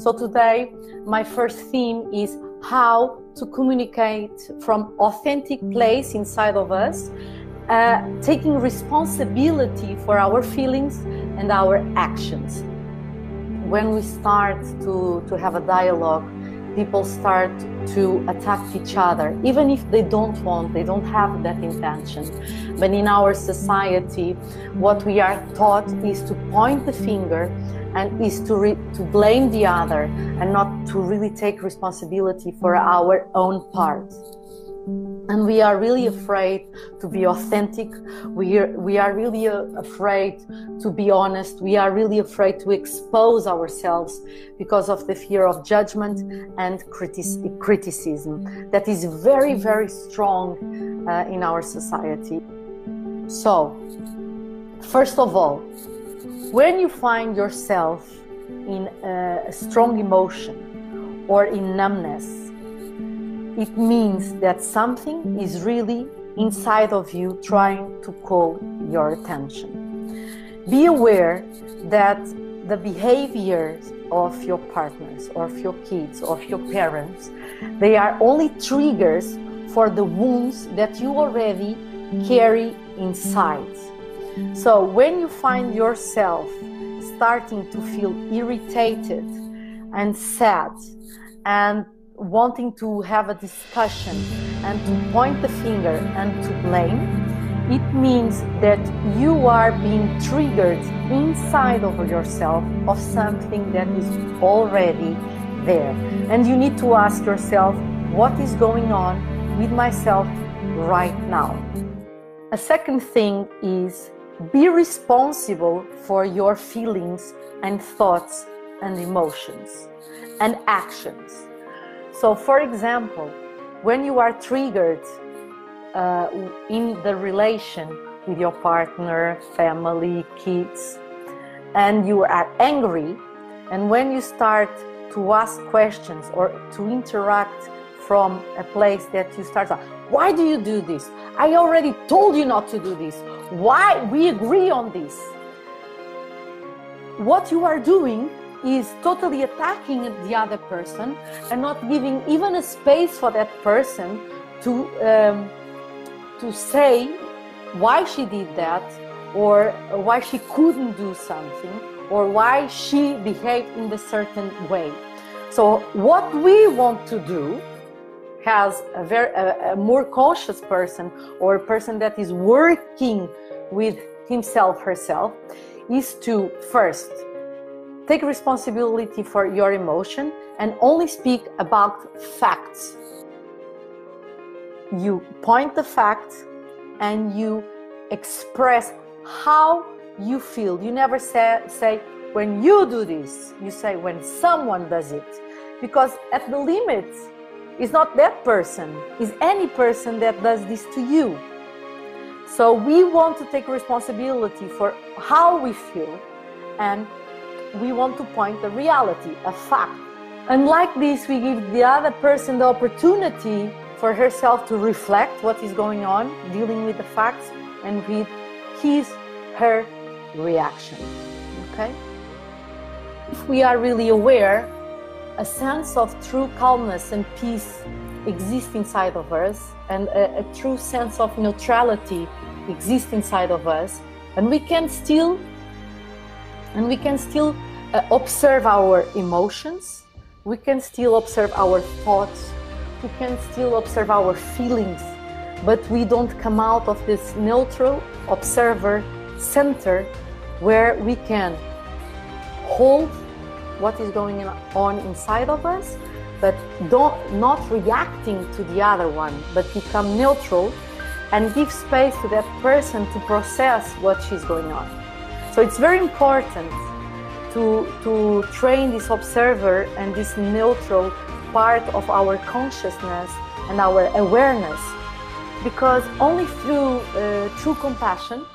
So today, my first theme is how to communicate from authentic place inside of us, taking responsibility for our feelings and our actions. When we start to have a dialogue, people start to attack each other, even if they don't have that intention. But in our society, what we are taught is to point the finger and is to blame the other and not to really take responsibility for our own part. And we are really afraid to be authentic. We are really afraid to be honest. We are really afraid to expose ourselves because of the fear of judgment and criticism that is very, very strong in our society. So, first of all, when you find yourself in a strong emotion or in numbness, it means that something is really inside of you trying to call your attention. Be aware that the behaviors of your partners, or of your kids, or of your parents, they are only triggers for the wounds that you already carry inside. So when you find yourself starting to feel irritated and sad and wanting to have a discussion and to point the finger and to blame, it means that you are being triggered inside of yourself of something that is already there. And you need to ask yourself, what is going on with myself right now? A second thing is, be responsible for your feelings and thoughts and emotions and actions. So, for example, when you are triggered in the relation with your partner, family, kids, and you are angry, and when you start to ask questions or to interact from a place that you start, why do you do this? I already told you not to do this. Why? We agree on this. What you are doing is totally attacking the other person and not giving even a space for that person to say why she did that, or why she couldn't do something, or why she behaved in a certain way. So what we want to do as a more conscious person, or a person that is working with himself, herself, is to first take responsibility for your emotion and only speak about facts. You point the facts and you express how you feel. You never say when you do this, you say when someone does it. Because at the limit, it's not that person, it's any person that does this to you. So we want to take responsibility for how we feel, and we want to point the reality, a fact. And like this, we give the other person the opportunity for herself to reflect what is going on, dealing with the facts and with her reaction. Okay? If we are really aware, a sense of true calmness and peace exists inside of us, and a true sense of neutrality exists inside of us, and we can still observe our emotions, we can still observe our thoughts, we can still observe our feelings, but we don't come out of this neutral observer center where we can hold what is going on inside of us, but not reacting to the other one, but become neutral and give space to that person to process what she's going on. So it's very important to train this observer and this neutral part of our consciousness and our awareness, because only through true compassion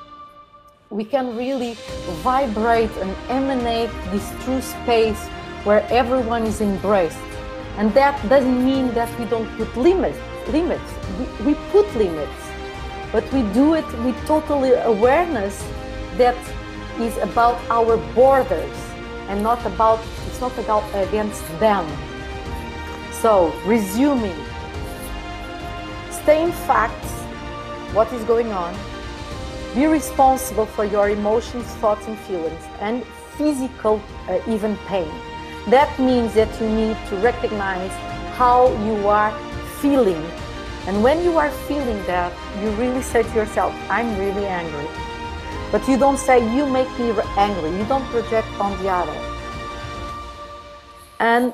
we can really vibrate and emanate this true space where everyone is embraced. And that doesn't mean that we don't put limits. We put limits, but we do it with total awareness that is about our borders and it's not about against them. So, resuming, stay in facts, what is going on, be responsible for your emotions, thoughts and feelings, and physical even pain. That means that you need to recognize how you are feeling. And when you are feeling that, you really say to yourself, I'm really angry. But you don't say, you make me angry. You don't project on the other. And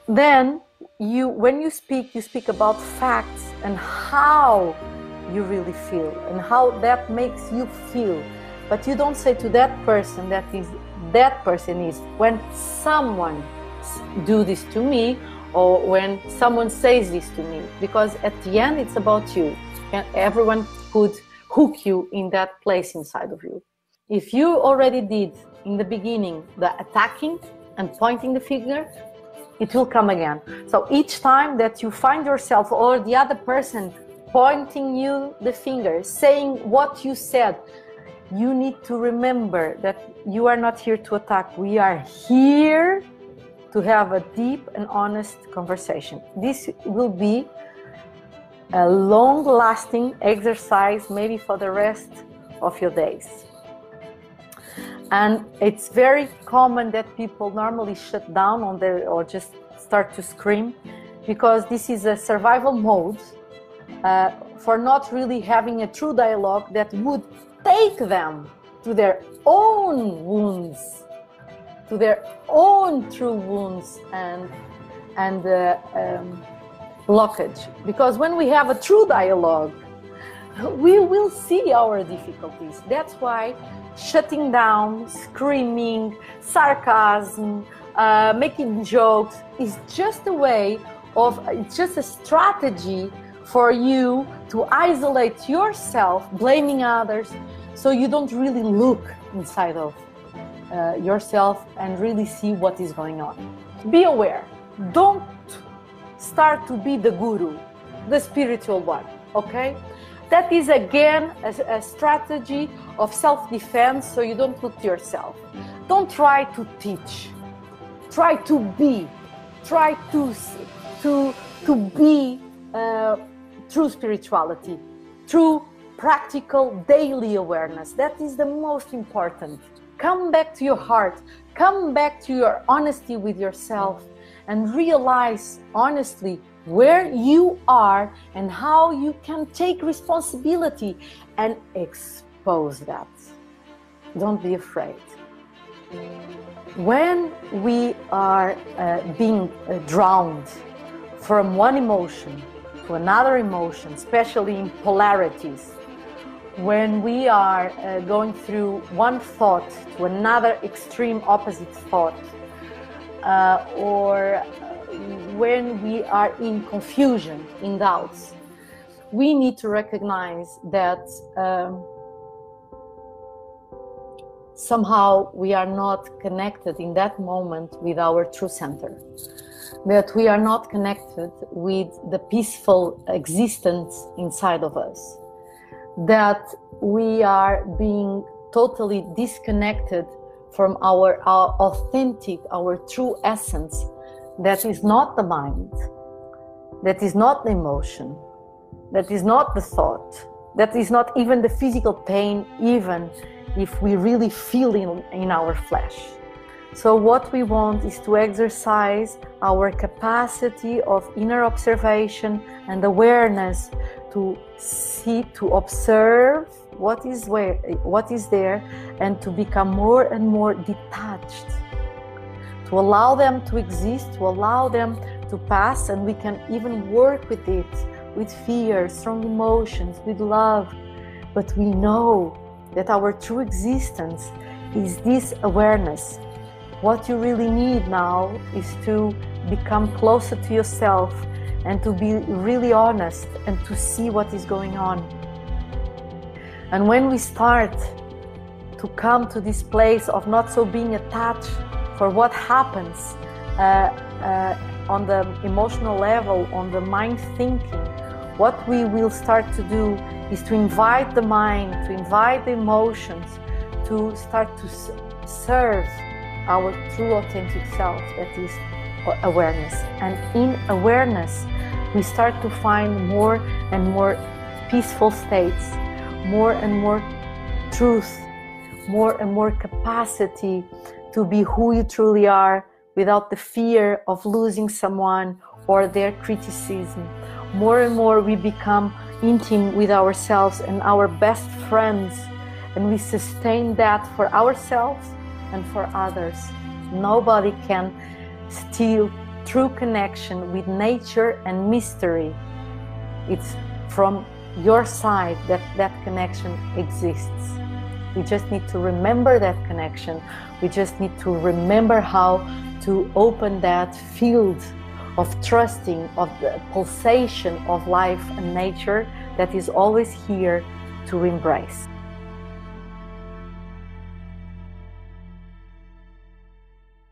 then when you speak about facts and how you really feel and how that makes you feel. But you don't say to that person is when someone do this to me, or when someone says this to me, because at the end it's about you, and everyone could hook you in that place inside of you. If you already did in the beginning the attacking and pointing the finger, it will come again. So each time that you find yourself or the other person pointing you the finger, saying what you said, you need to remember that you are not here to attack. We are here to have a deep and honest conversation. This will be a long-lasting exercise, maybe for the rest of your days. And it's very common that people normally shut down or just start to scream, because this is a survival mode for not really having a true dialogue that would take them to their own wounds, to their own true wounds and blockage. Because when we have a true dialogue, we will see our difficulties. That's why shutting down, screaming, sarcasm, making jokes is just a way of, it's just a strategy for you to isolate yourself, blaming others, so you don't really look inside of yourself and really see what is going on. Be aware. Don't start to be the guru, the spiritual one, okay? That is again a strategy of self-defense, so you don't look to yourself. Don't try to teach. Try to be. Try to be true spirituality, true practical daily awareness. That is the most important. Come back to your heart. Come back to your honesty with yourself and realize honestly where you are and how you can take responsibility and expose that. Don't be afraid. When we are being drowned from one emotion to another emotion, especially in polarities, when we are going through one thought to another extreme opposite thought, or when we are in confusion, in doubts, we need to recognize that somehow we are not connected in that moment with our true center, that we are not connected with the peaceful existence inside of us, that we are being totally disconnected from our authentic, our true essence. That is not the mind, that is not the emotion, that is not the thought, that is not even the physical pain, even if we really feel in our flesh. So what we want is to exercise our capacity of inner observation and awareness, to see, to observe what is there, and to become more and more detached, to allow them to exist, to allow them to pass, and we can even work with it, with fear, strong emotions, with love. But we know that our true existence is this awareness. What you really need now is to become closer to yourself and to be really honest and to see what is going on. And when we start to come to this place of not so being attached for what happens on the emotional level, on the mind thinking, what we will start to do is to invite the mind, to invite the emotions, to start to serve our true authentic self, that is awareness. And in awareness, we start to find more and more peaceful states, more and more truth, more and more capacity to be who you truly are without the fear of losing someone or their criticism. More and more we become intimate with ourselves and our best friends, and we sustain that for ourselves and for others. Nobody can steal true connection with nature and mystery. It's from your side that that connection exists. We just need to remember that connection. We just need to remember how to open that field of trusting, of the pulsation of life and nature that is always here to embrace.